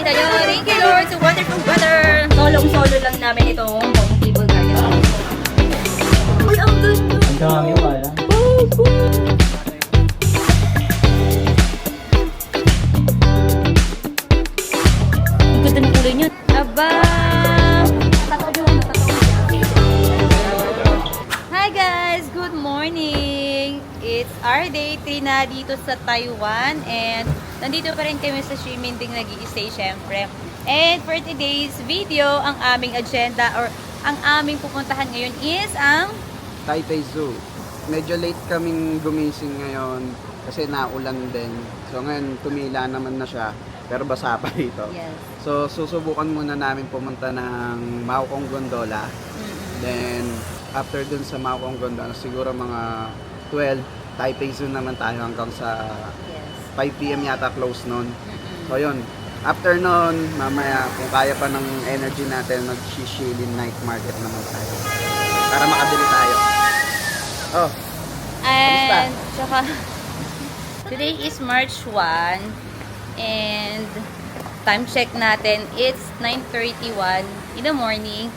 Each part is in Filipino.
Thank you Lord sa wonderful weather. Solo lang namin itong cable garden. Uy, ang ganda. Ang dami wala. Ang ganda ng kulay niya. Aba! Hi guys! Good morning! It's our day 3 na dito sa Taiwan and nandito pa rin kami sa Ximending nag-i-stay syempre. And for today's video, ang aming agenda or ang aming pupuntahan ngayon is ang Taipei Zoo. Medyo late kaming gumising ngayon kasi naulan din. So ngayon tumila naman na siya pero basa pa dito. yes. So susubukan muna namin pumunta ng Maokong Gondola. Then after dun sa Maokong Gondola siguro mga 12 Taipei Zoo naman tayo hanggang sa Yes. 5 PM yata close nun. So yun, after nun, mamaya kung kaya pa ng energy natin, mag-shishilin night market naman tayo. Para makabili tayo. Oh, And tsaka today is March 1 and time check natin it's 9:31 in the morning.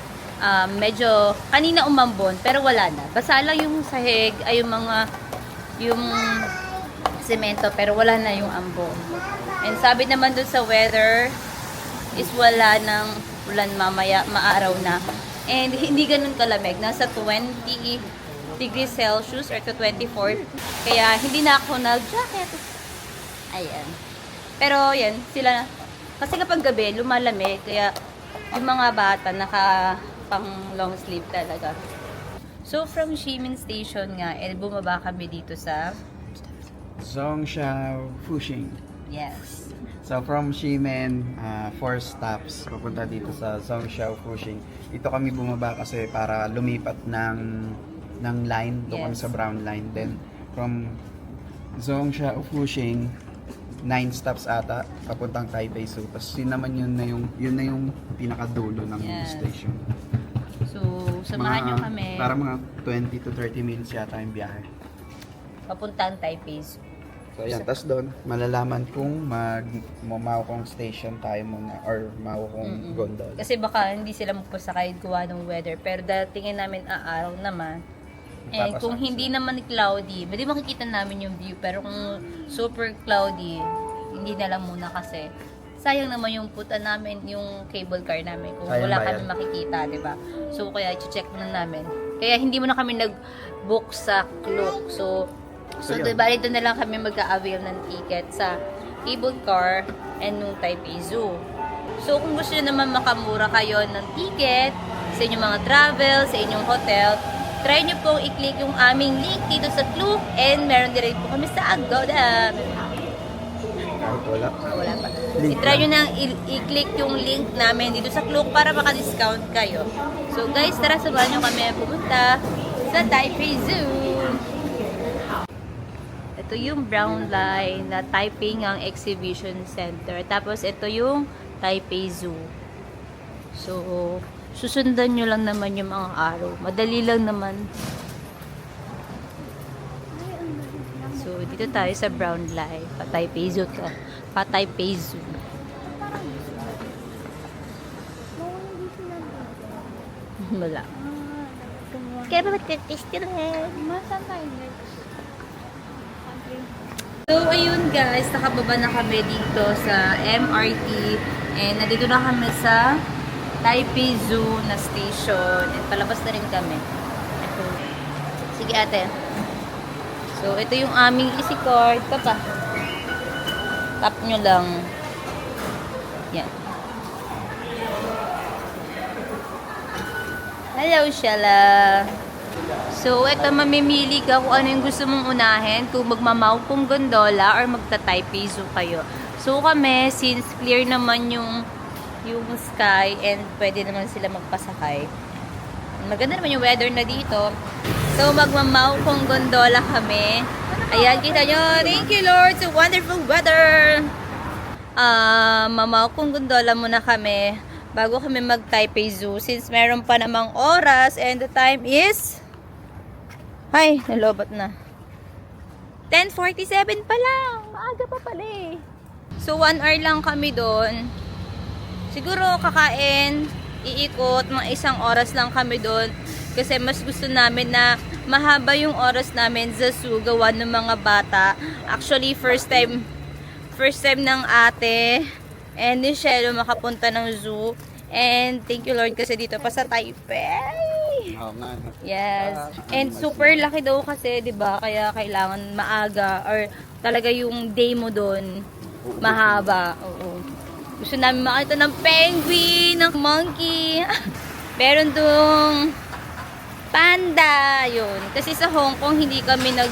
Medyo kanina umambon pero wala na. Basa lang yung sahig ay yung semento pero wala na yung ambon. And sabi naman dun sa weather is wala nang ulan mamaya, maaraw na. And hindi ganun kalamig. Nasa 20 degrees Celsius or to 24. Kaya hindi na ako nag-jacket. Ayan. Pero yan, sila kasi kapag gabi lumalamig kaya yung mga bata naka pang long sleeve talaga. So from Ximen Station nga, bumaba kami dito sa Zhongshan Fuxing. yes. So from Ximen, 4 stops papunta dito sa Zhongshan Fuxing. Ito kami bumaba kasi para lumipat ng line, doon kami Yes. sa brown line. Then from Zhongshan Fuxing, 9 stops ata papuntang Taipei Zoo. Tapos yun naman yun na yung pinakadulo ng Yes. station. So samahan nyo kami Para mga 20 to 30 minutes yata yung biyahe. papuntang Taipei Zoo. So ayan, tas doon malalaman kung Maokong station tayo muna or Maokong gondola. Kasi baka hindi sila magpasakay gawa ng weather. Pero datingin namin araw naman. And kung hindi naman cloudy, hindi makikita namin yung view. Pero kung super cloudy, hindi na lang muna kasi sayang naman yung puta namin, yung cable car namin kung Sayang wala ba kami yan? makikita, di ba? So kaya i-check na namin. Kaya hindi mo na kami nag-book sa Klook. So yun. diba, dito na lang kami mag-a-avail ng ticket sa cable car and nung Taipei Zoo. So kung gusto nyo naman makamura kayo ng ticket sa inyong mga travel, sa inyong hotel, try nyo pong i-click yung aming link dito sa Klook and meron din rin po kami sa Agoda. Kahit wala. Wala pa. Link I-try nyo lang. nang i-click yung link namin dito sa Klook para maka-discount kayo. So guys, tara samahan nyo kami pumunta sa Taipei Zoo. Ito yung brown line na Taipei Ngang Exhibition Center. Tapos ito yung Taipei Zoo. So, susundan nyo lang naman yung mga araw. Madali lang naman. So, dito tayo sa brown line. Pa-Taipei Zoo to. Pa-Taipei Zoo. Wala. Kaya ba mag-test ka rin? Masan tayo next? So, ayun guys, nakababa na kami dito sa MRT and nandito na kami sa Taipei Zoo na station and palabas na rin kami. Ito. Sige ate. So, ito yung aming easy card. Papa. Tap nyo lang. Yan. Hello, Shala. So, ito mamimili ka kung ano yung gusto mong unahin, kung magmamaupong gondola or magta-Taipei Zoo kayo. So, kami, since clear naman yung sky and pwede naman sila magpasakay. Maganda naman yung weather na dito. So, magmamaupong gondola kami. Ayan, kita nyo. Thank you, Lord, sa wonderful weather. Mamaupong gondola muna kami bago kami mag-Taipei Zoo since meron pa namang oras and the time is ay, nalobat na. 10:47 pa lang. Maaga pa pala eh. So, 1 hour lang kami doon. Siguro kakain, iikot, mga 1 oras lang kami doon. Kasi mas gusto namin na mahaba yung oras namin sa zoo gawa ng mga bata. Actually, first time ng ate and ni Shelo makapunta ng zoo. And thank you Lord kasi dito pa sa Taipei. Oo nga. Yes. And super laki daw kasi, 'di ba? Kaya kailangan maaga or talaga yung day mo doon mahaba. Oo. Gusto namin makita ng penguin, ng monkey. Meron dong panda, yun. Kasi sa Hong Kong hindi kami nag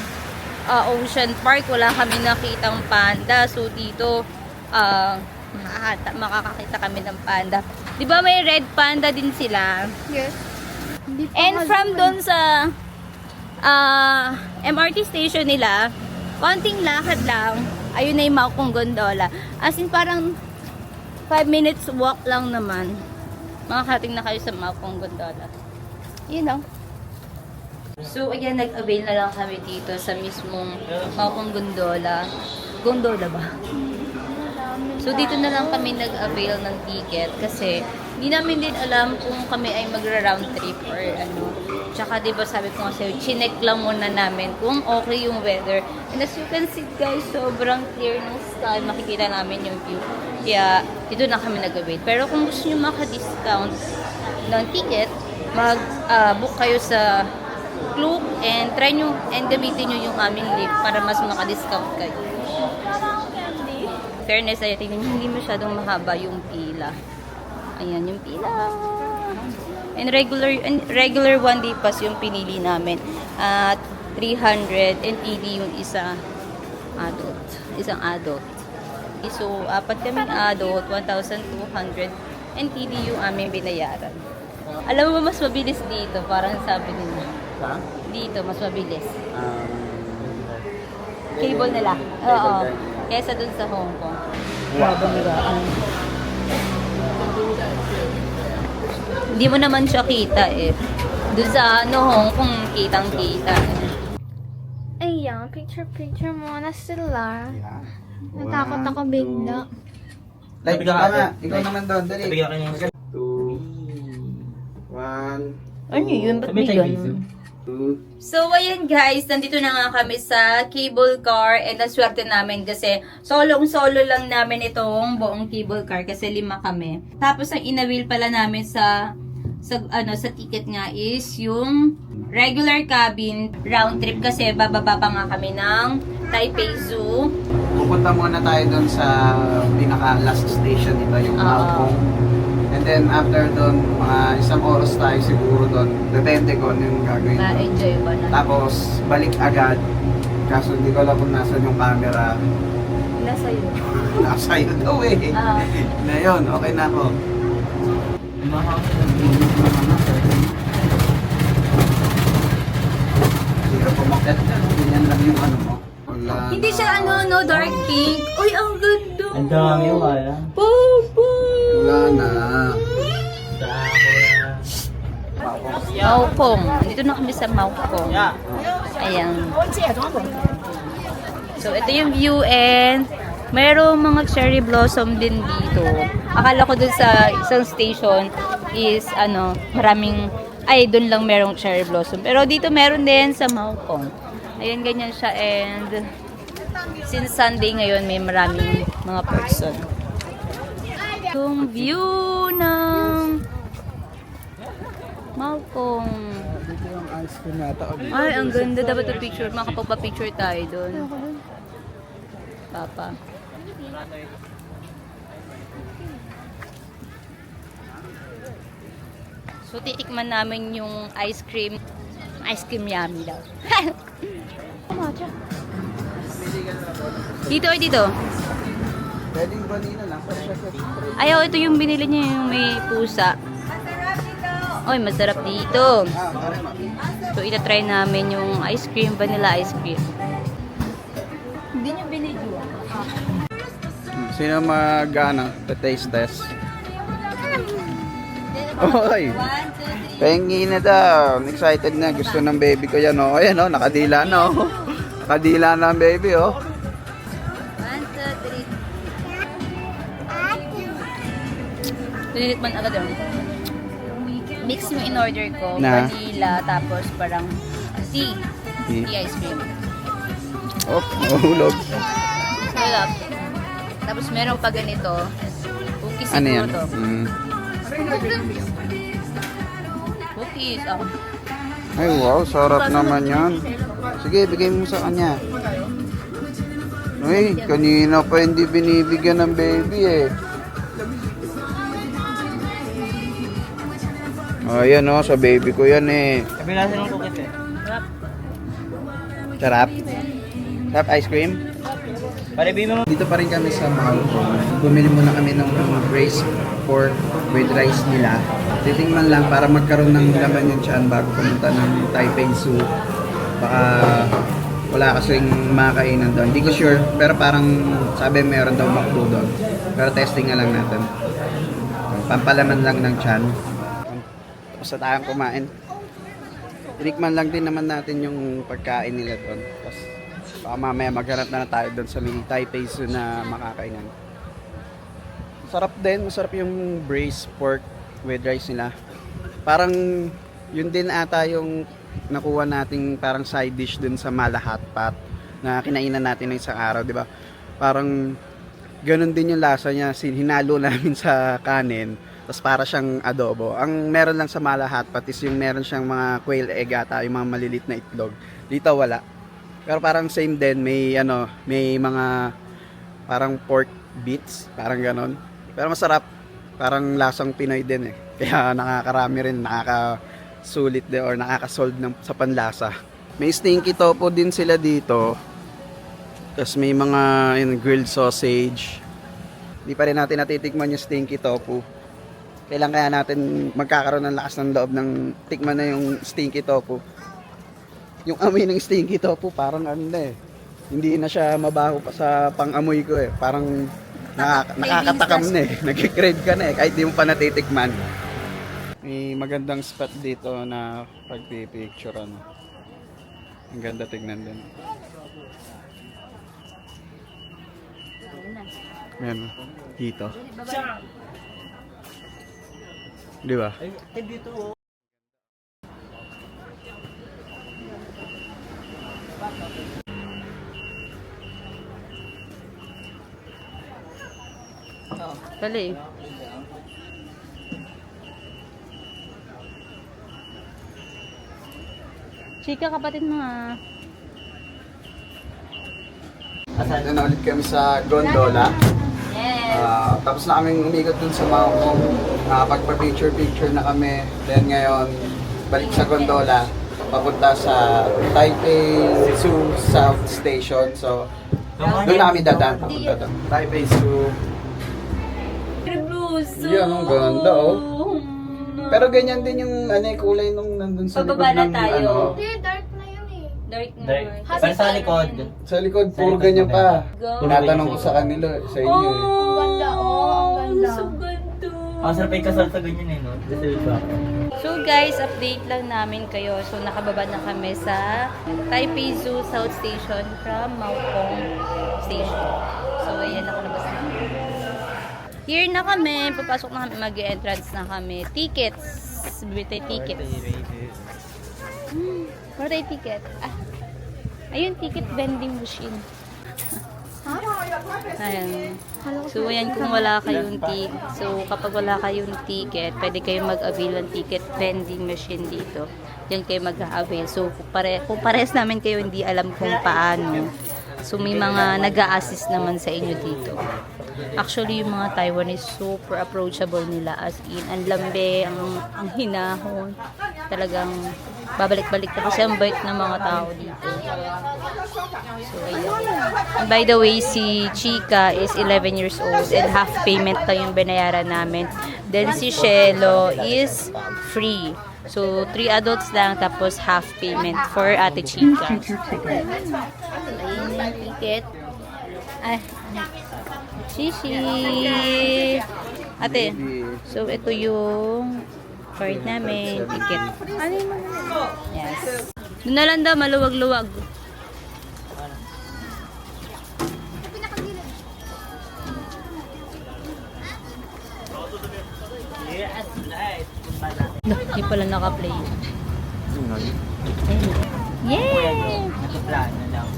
Ocean Park, wala kami nakitang panda. So dito makakakita kami ng panda. 'Di ba may red panda din sila? Yes. Hindi pa And nga from zoom doon sa MRT station nila, konting lakad lang, ayun na yung Maokong Gondola. As in parang 5 minutes walk lang naman. Makakating na kayo sa Maokong Gondola. You know. So, ayan, nag-avail na lang kami dito sa mismong Maokong Gondola. Gondola ba? So, dito na lang kami nag-avail ng ticket kasi hindi namin din alam kung kami ay magra-round trip or ano. Tsaka, diba, sabi ko nga sa'yo, chinek lang muna namin kung okay yung weather. And as you can see, guys, sobrang clear ng sky. Makikita namin yung view. Kaya, dito na kami nag-avail. Pero kung gusto nyo maka-discount ng ticket, mag-book kayo sa Klook and try nyo and gamitin nyo yung aming link para mas maka-discount kayo. Fairness, ay tingnan nyo, hindi masyadong mahaba yung pila. Ayan yung pila. And regular 1-day pass yung pinili namin. At 300 NTD yung isang adult. So, 4 kaming adult, 1,200 NTD yung aming binayaran. Alam mo ba mas mabilis dito? Parang sabi nila. Ha? Dito, mas mabilis. Cable nila. Oo. Kesa dun sa Hong Kong. Hindi mo naman siya kita eh. Dun sa Hong Kong, kitang-kita. Ayan, picture muna sila. Yeah. Natakot ako bigla. Like, Tabi ka tama. agad. Ikaw naman doon. Dali. Bigyan ka niya. 2, 1, Ano yun? Ba't may ganun? 2. So, ayan guys, nandito na nga kami sa cable car and naswerte namin kasi solo lang namin itong buong cable car kasi 5 kami. Tapos ang inawil pala namin sa ticket nga is yung regular cabin round trip kasi bababa pa nga kami ng Taipei Zoo. Pupunta muna tayo doon sa pinaka last station, diba? Yung Maokong. And then after doon, mga 1 oras tayo siguro doon. Depende kung ano yung gagawin. Na-enjoy ba na? Tapos balik agad. Kaso hindi ko alam kung nasan yung camera. Nasa iyo. Nasa iyo daw eh. Na yun, okay na ako. Hirap pumakit ka. Ganyan lang yung ano mo. Wala Hindi na. siya dark pink. Uy, ang ganda. Ang dami wala. Papa! Wala na. Maokong. Dito na kami sa Maokong. Ayan. So, ito yung view and mayroong mga cherry blossom din dito. Akala ko dun sa isang station is maraming, dun lang merong cherry blossom. Pero dito meron din sa Maokong. Ayan, ganyan siya and since Sunday ngayon may maraming mga person. Yung view ng Maokong. Dito yung ice cream nata. Ay, ang ganda. Dapat na picture. Makapagpa-picture tayo doon. Papa. So, titikman namin yung ice cream. Ice cream yummy daw. Dito ay dito. Pwedeng vanilla lang. Pero siya Ayaw, ito yung binili niya yung may pusa. Oy, masarap dito. So, itatry namin yung ice cream, vanilla ice cream. Hindi nyo binidyo. Sino taste test? Oy! 1, 2, 3. Pengi na daw. Excited na. Gusto ng baby ko yan, oh. Ayan, oh. Nakadila na, oh. Nakadila na ang baby, oh. 1, 2, 3. Tinitikman agad yun. Mix yung in-order ko. Na? Vanilla, tapos parang tea. Tea? Tea ice cream. Oh, mahulog. Sarap. Tapos meron pa ganito. Cookies Ano siguro yan? to. Mm. Cookies. Oh. Ay, wow, sarap naman yan. Sige, bigay mo sa kanya. Uy, kanina pa hindi binibigyan ng baby eh. Oh, yan oh, sa baby ko yan eh. Sabi natin ng cookies eh. Sarap. Sarap. Sarap ice cream. Paribi mo. Dito pa rin kami sa Malcom. Bumili muna kami ng braised pork with rice nila. Titingnan lang para magkaroon ng laman yung tiyan bago pumunta ng Taipei Zoo. Baka wala kasing makakainan doon. Hindi ko sure, pero parang sabi meron daw McDo doon. Pero testing na lang natin. Pampalaman lang ng tiyan. Tapos na tayong kumain. Tinikman lang din naman natin yung pagkain nila doon. Tapos baka mamaya maghanap na tayo doon sa mini Taipei Zoo na makakainan. Masarap din, masarap yung braised pork with rice nila. Parang yun din ata yung nakuha nating parang side dish dun sa Mala Hot Pot na kinainan natin ng isang araw, di ba? Parang ganun din yung lasa niya, hinalo namin sa kanin. Tapos para siyang adobo. Ang meron lang sa Mala Hot Pot is yung meron siyang mga quail egg ata, yung mga malilit na itlog. Dito wala. Pero parang same din, may may mga parang pork bits, parang ganon. Pero masarap, parang lasang Pinoy din eh. Kaya nakakarami rin, nakakasulit din or nakakasolve sa panlasa. May stinky tofu din sila dito. Tapos may mga grilled sausage. Hindi pa rin natin natitikman yung stinky tofu. Kailan kaya natin magkakaroon ng lakas ng loob ng tikman na yung stinky tofu. Yung amoy ng stinky tofu parang ano na eh. Hindi na siya mabaho pa sa pang-amoy ko eh. Parang nakakatakam na eh. Nag-crave ka na eh. Kahit di mo pa natitikman. May magandang spot dito na pagpipicture ano. Ang ganda tignan din. Ayan, dito. Di ba? Ay, dito oh. Pala eh. Chika, kapatid mo nga. Asan? Na ulit kami sa gondola. Yes. Tapos na kaming umikot dun sa Maokong. Pagpa-picture-picture na kami. Then ngayon, balik sa gondola. Papunta sa Taipei Zoo South Station. So, doon na kami dadaan. Papunta doon. Taipei Zoo. Yan, ang ganda oh. Pero ganyan din yung kulay nung nandun sa likod Pababa na ng tayo. Hindi, dark na yun eh. Dark na. Dark. Pero sa likod. Sa likod, puro ganyan pa. Go. Tinatanong ko sa kanila, sa inyo eh. Ang ganda, oh, ang ganda. So ganda. Ang sarap ay kasal sa ganyan eh, no? Kasi ba? So guys, update lang namin kayo. So nakababa na kami sa Taipei Zoo South Station from Maokong Station. So ayan, nakalabas na. Here na kami. Papasok na kami. Mag-entrance na kami. Tickets. Bibili tayo tickets. Wala tayo ticket. Ayun, ticket vending machine. Ayan. So, ayan, kung wala kayong ticket. So, kapag wala kayong ticket, pwede kayong mag-avail ng ticket vending machine dito. Yan kayo mag-avail. So, kung pares namin kayo hindi alam kung paano. So, may mga nag-a-assist naman sa inyo dito. Actually, yung mga Taiwanese, super approachable nila. As in, ang lambe, ang hinahon. Talagang babalik-balik. Tapos ang bait ng mga tao dito. So, ayun. And by the way, si Chika is 11 years old and half payment lang yung binayaran namin. Then si Shelo is free. So, 3 adults lang, tapos half payment for Ate Chika. Ayun yung ticket. Ay, Shishi! Ate, so ito yung card namin, ticket. Ano yung mga? Yes. Doon na lang daw, maluwag-luwag. Hindi pala naka-play. Yay! Plano lang.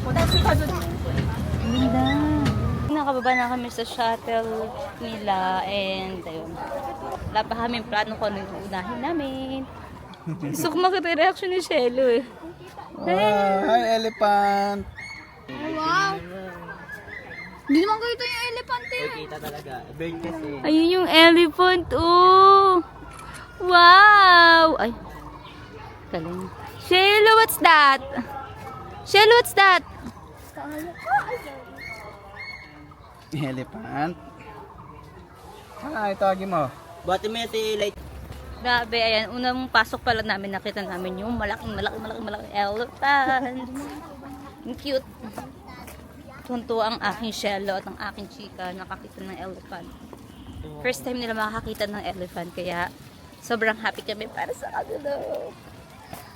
Ganda. Nakababa na kami sa shuttle nila and ayun. Wala pa kami plano kung ano yung unahin namin. Gusto ko makita yung reaction ni Shelo eh. Hi, elephant! Wow! Hindi naman ko ito yung elepante. Kita talaga. Bird kasi. Ayun yung elephant, oh! Wow! Ay. Galing. Shelo, what's that? Shelo, what's that? Elephant? Hi, tawagin mo. Buhati mo yung si Light. Grabe, ayan. Unang pasok pa lang namin, nakita namin yung malaking elephant. Ang cute. Tunto ang aking Shelo at ang aking chika nakakita ng elephant. First time nila makakita ng elephant, kaya sobrang happy kami para sa kanila.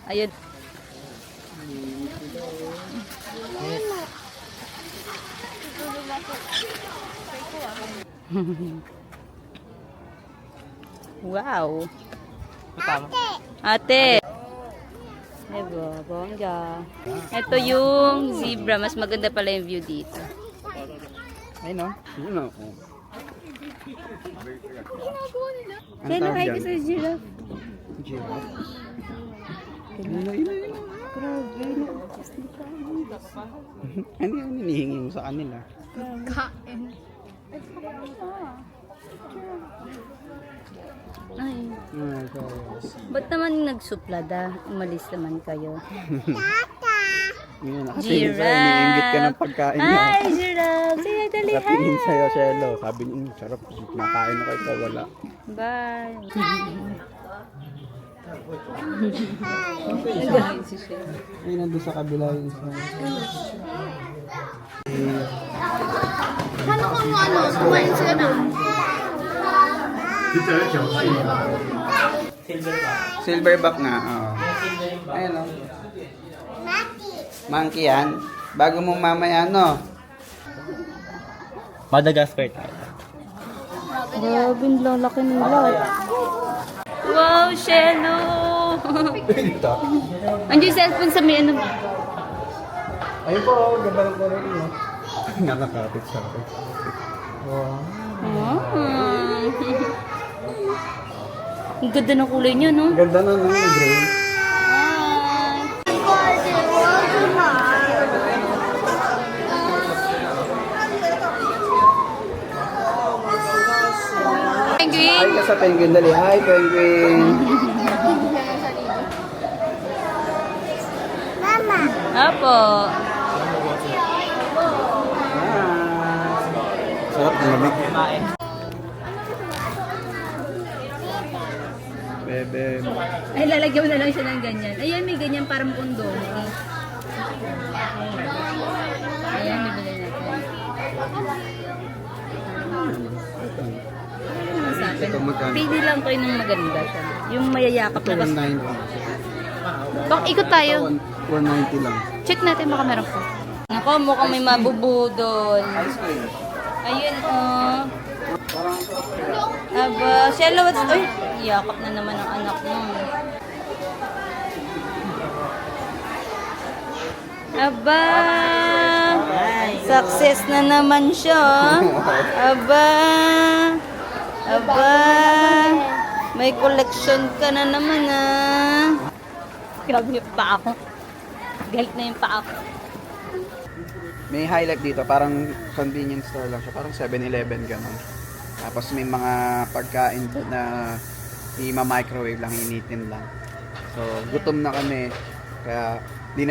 Ayun. Wow. Ate. Diba, bongga. Ito yung zebra. Mas maganda pala yung view dito. Ay, no? Yun o. Kaya ay ka sa giraffe. Giraffe. Ilo. Grabe. Ano yung hinihingi mo sa kanila? Kain. Ay. Sorry. Ba't naman nagsuplada? Umalis naman kayo. Yun, Giraffe. kasi iniinggit ka ng pagkain niya. Hi, giraffe! Sige, dali, Nakatingin hi! sa'yo, Shelo. Sabi niya, sarap. Makain na kayo, wala. Bye! Ay, nandun sa kabila yung isa. Paano kung ano, kumain sila doon? Silverback nga, oo. Ayun o. Monkey yan. Bago mong mamaya, no? Madagascar tayo. Grabe, lang laki nila. Wow, Shelo! Andiyan yung cellphone sa may ano. Ayun po, ganda ng color niyo. Nakakapit sa akin. Wow. Ang ganda ng kulay niya, no? Ganda na ng gray. Penguin! Hi ka sa penguin, dali. Hi, penguin. Apo. Sarap ng lamig. Kumain. Bebe. Ay, lalagyan mo na lang siya ng ganyan. Ayan, may ganyan parang kondom. Ayan, bibili natin. Ano sa akin? Ito magkano? Pili lang kayo ng maganda siya. Yung mayayakap Ito, na. 190. Bak, ikot tayo. 190 lang. Check natin baka meron po. Nako, mukhang may mabubudol. Ice cream. Ayun, oh. Aba, Shelo, what's... Ay, yakap na naman ang anak mo. Aba, success na naman siya. Aba, aba, may collection ka na naman, ah. Grabe yung paa ko. Galit na yung paa ko. May highlight dito, parang convenience store lang siya. Parang 7-Eleven gano'n. Tapos may mga pagkain doon na i-microwave lang, initin lang. So, gutom na kami. Kaya hindi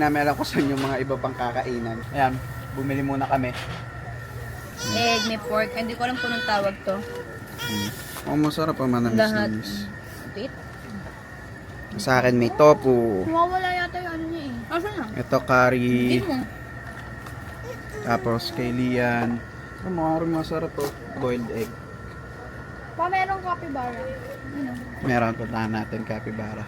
namin alam kung saan yung mga iba pang kakainan. Ayan, bumili muna kami. Egg, may pork. Hindi ko alam kung anong tawag to. Oh, masarap pa manamis Lahat. namis. Wait. Sa akin may tofu. Mawawala yata yung ano niya eh. Asan na? Ito curry. Hindi mo. Tapos kay Lian. Oh, maaaring masarap to. Boiled egg. Pa, merong capybara. Ano? Meron, puntahan natin capybara.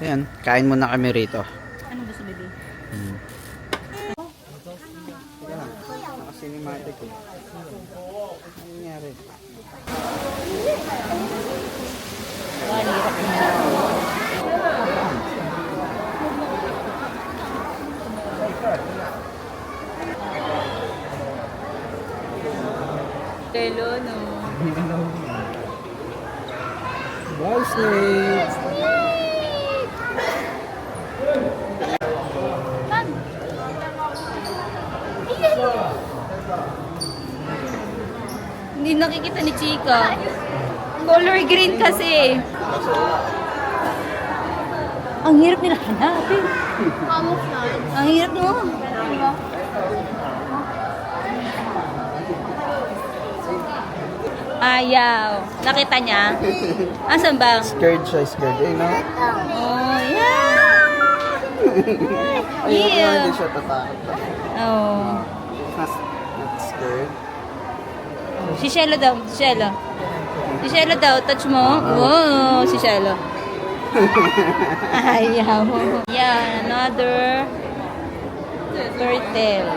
Ayan, kain muna kami rito. Ano gusto, baby? Teka lang, naka-cinematic eh. Ano nangyari? yelo, no? Wow, snake! Hindi nakikita ni Chika. Color green kasi. Ang hirap nila hanapin. Camouflage. Ang hirap no? Diba? Ayaw. Nakita niya? Asan ba? Scared siya, scared. Eh, no? Oh, yeah! Ayun, Yeah. hindi siya tatakot. Oh. Not scared. Si Shelo daw. Si Shelo. Si Shelo daw. Touch mo. Wow. Si Shelo. Ayaw. Yan. Another turtle.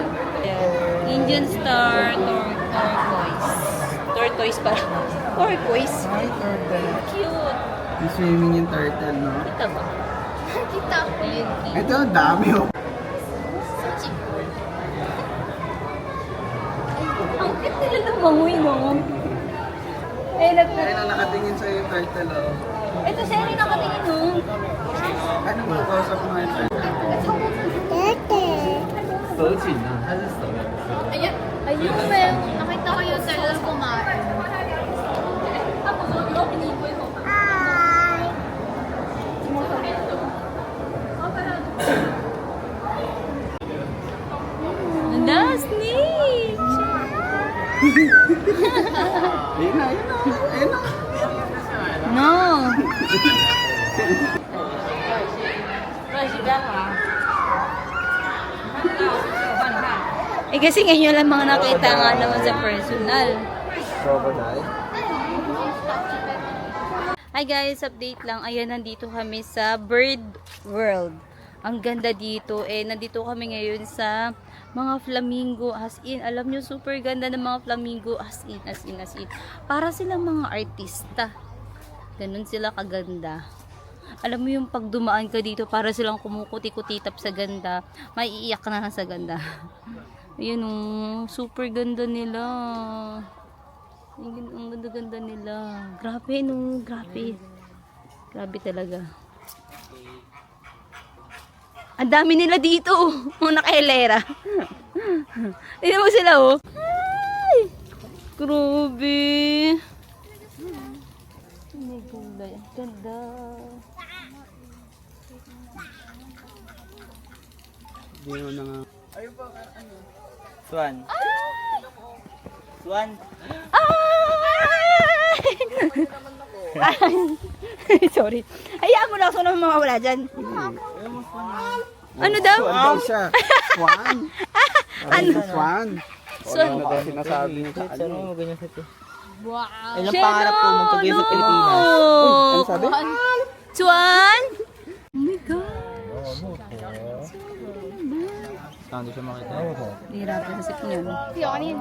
Yan. Indian star turquoise. Tortoise pala. Turquoise. Hi, turtle. Cute. Yung swimming yung turtle, no? Kita ba? Kita. Ayun. Ito, ang dami, oh. Ang cute nila lumangoy, no? Eh, Ayun ang nakatingin sa'yo yung turtle, oh. ito siya rin nakatingin, no? Ano mo, kausap mo nga yung turtle? Ayun. Ayun, well, nakita ko yung turtle kumain. That's neat! Ayun na, ayun na. Ayun na. No! Eh kasi ngayon lang mga nakita nga naman sa personal. Crocodile. Hi guys, update lang. Ayan, nandito kami sa Bird World. Ang ganda dito. Eh, nandito kami ngayon sa mga flamingo. As in, alam nyo, super ganda ng mga flamingo. As in. Para silang mga artista. Ganun sila kaganda. Alam mo yung pag dumaan ka dito, para silang kumukuti-kutitap sa ganda. Maiiyak ka na sa ganda. Ayun, super ganda nila. Ang ganda-ganda nila. Grabe, no. Grabe. Grabe talaga. Ang dami nila dito. Mga nakahelera. Tignan mo sila, oh. Ay! Grabe. Ang ganda. Ang ganda. Hindi mo na nga. Swan. Swan. Ay! Sorry. Hayaan mo lang ako naman mawawala dyan. Ano daw? Swan daw siya. Swan. Ano? Swan. Swan. Ano daw sinasabi niya sa Ano ano? mo ganyan sa ito? Wow. Ayun ang pangarap ko magkagay sa Pilipinas. Ano sabi? Swan? Oh my God. Hindi siya makita. Hirapan sa sip niyo. Tiyo, kanin.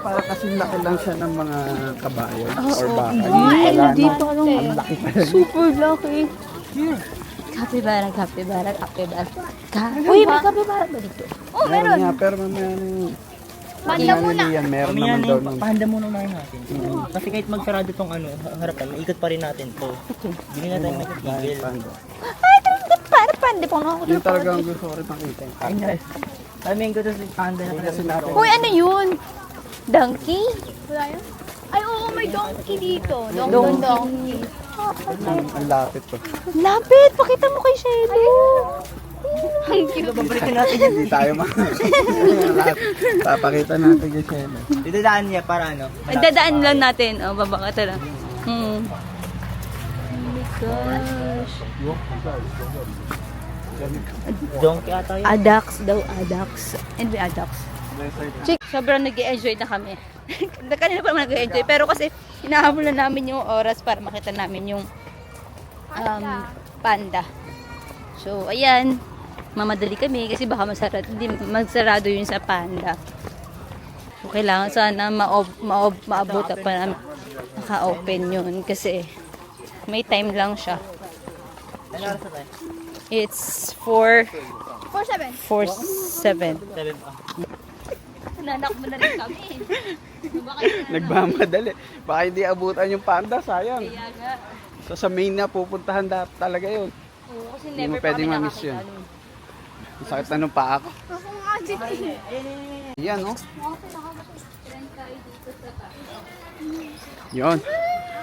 Para kasi laki lang siya ng mga kabayo or baka. Ay, dito ano. Ang laki pa rin. Super laki. Kapibara. Uy, may kapibara ba dito? Oh, Meron meron. nga, pero mamaya Panda muna. yan, meron Mamaya naman na daw yung nun. pahanda muna unahin natin. Kasi kahit magsarado tong harapan, maikot pa rin natin to. Hindi na tayo magtigil. Panda. Para pande po ako. Yung talaga ang gusto ko rin makita. Kami yung gusto sa panda na Kasi natin. Uy, ano yun? Donkey? Wala yun? Ay, oo, may donkey dito. Donkey. Donkey. Ang lapit to. Lapit! Pakita mo kay Shelo. Ang cute. Babalikan natin. Hindi tayo papakita natin yung Shelo. Dito daan niya para ano. Dadaan lang natin. O, baba ka tala. Oh my gosh. Donkey ata yun. Adax daw, Adax. And we Adax. Chick, sobrang nag-enjoy na kami. Kanina pa naman nag-enjoy. Pero kasi, hinahabol na namin yung oras para makita namin yung panda. So, ayan. Mamadali kami kasi baka magsarado yun sa panda. So, kailangan sana maabot pa na maka-open yun kasi may time lang siya. Ano oras na tayo? It's 4:07. 4-7. 7 pa. Nanak mo na rin kami. Baka yun, Nagmamadali. Baka hindi abutan yung panda, sayang. Kaya nga. So sa main na pupuntahan talaga yun. Oo, kasi Hindi mo never pa pwedeng kami ma-miss yun. nakakita nun. Ang sakit na nung paa ko. Ako nga, Jiti. Yan, oh. Yun.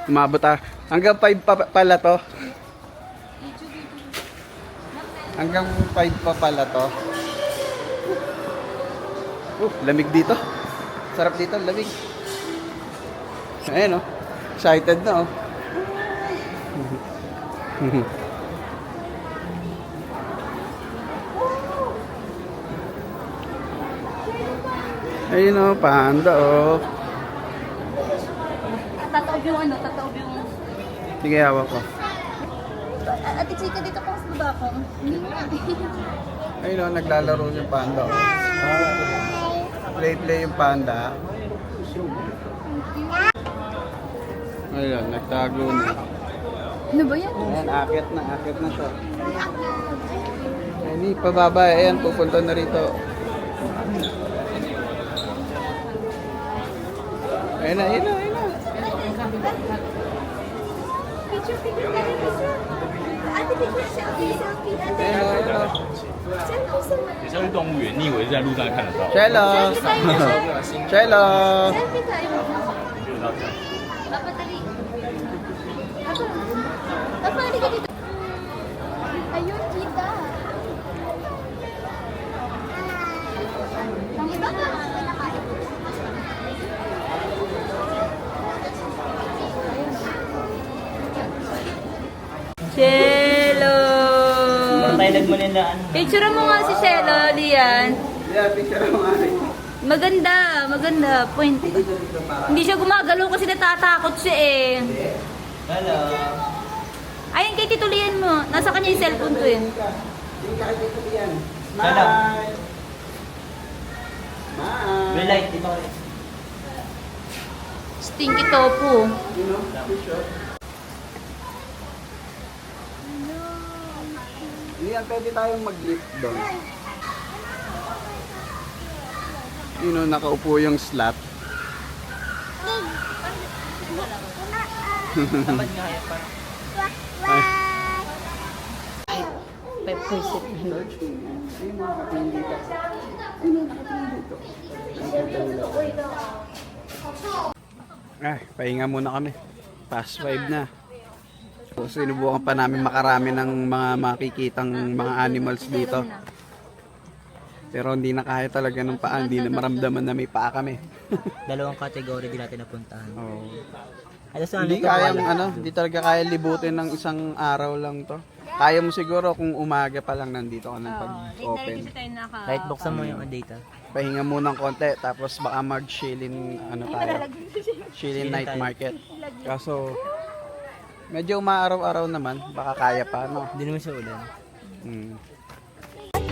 Umabot hanggang 5 pala to. Hanggang 5 pa pala to. Lamig dito. Sarap dito, lamig. Ayan, oh. Excited na, oh. Ayun, oh, panda, oh. Tataob yung ano, tataob yung... Sige, hawak ko. Ate Chika, dito pa sa baba ko. Ayun, oh, naglalaro yung panda, oh. Play yung panda. Ayun, nagtago na. Ano ba yan? Ayan, akit na to. Ayun, pababa, ayan, pupunta na rito. Ayun na. Picture, picture. Ate, picture, selfie. Ate, Ayun na. selfie. 你是动物园，你以为在路上看得到？ Cello! Cello! Selfie tayo. Papa, dali. Papa, halika dito. Ayun, kita. Ang iba ka. Cello! Parang tayo nagmanilaan. Picture mo nga si Cello, Lian. Yeah, picture mo nga rin. Maganda. Point. Hindi siya gumagalaw kasi natatakot siya eh. Hello. Ayun kay Tito Lian mo. Nasa kanya yung cellphone ko eh. Hindi ka dito yan. Hello. Smile! May light dito. Stinky tofu. You know, picture. Yan, pwede tayong mag-lift doon. You know, nakaupo yung slot. Tamad nga yan pa. 5%. Ayun, nakatingin dito. Ay, pahinga muna kami. Past 5 na. So, sinubukan pa namin makarami ng mga makikitang mga animals dito. Pero hindi na kaya talaga ng paa. Hindi na maramdaman na may paa kami. Dalawang category din natin napuntahan. Oh. Alas na Hindi kaya hindi talaga kaya libutin ng isang araw lang to. Kaya mo siguro kung umaga pa lang nandito ka ng pag-open. Kahit buksan mo yung data. Pahinga muna ng konti tapos baka mag-chillin tayo. Chillin night market. Kaso medyo umaaraw-araw naman, baka kaya pa, no? Hindi naman siya ulan.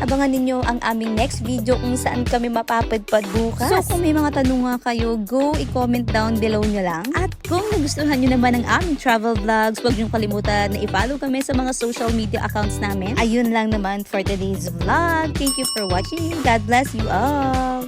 Abangan ninyo ang aming next video kung saan kami mapapadpad bukas. So kung may mga tanong nga kayo, go i-comment down below nyo lang. At kung nagustuhan nyo naman ang aming travel vlogs, huwag nyo kalimutan na i-follow kami sa mga social media accounts namin. Ayun lang naman for today's vlog. Thank you for watching. God bless you all.